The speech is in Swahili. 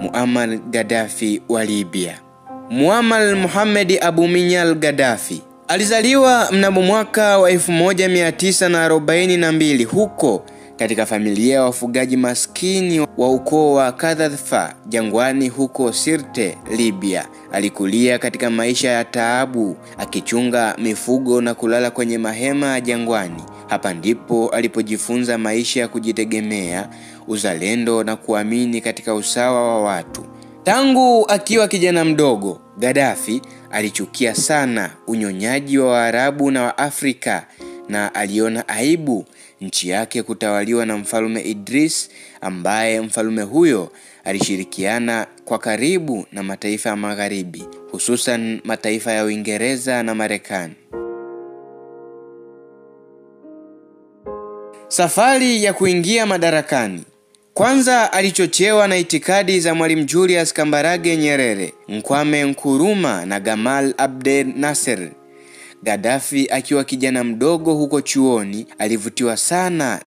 Muammar Gaddafi wa Libya. Muammar Mohamed Abu Minyal Gaddafi alizaliwa mnamo mwaka wa 1942 huko katika familia ya wafugaji maskini wa ukoo wa Kadhafa jangwani huko Sirte, Libya. Alikulia katika maisha ya taabu, akichunga mifugo na kulala kwenye mahema ya jangwani. Hapa ndipo alipojifunza maisha ya kujitegemea, uzalendo na kuamini katika usawa wa watu. Tangu akiwa kijana mdogo, Gaddafi alichukia sana unyonyaji wa Waarabu na wa Afrika, na aliona aibu nchi yake kutawaliwa na Mfalme Idris, ambaye mfalme huyo alishirikiana kwa karibu na mataifa ya Magharibi, hususan mataifa ya Uingereza na Marekani. Safari ya kuingia madarakani. Kwanza alichochewa na itikadi za Mwalimu Julius Kambarage Nyerere, Kwame Nkrumah na Gamal Abdel Nasser. Gaddafi akiwa kijana mdogo huko chuoni alivutiwa sana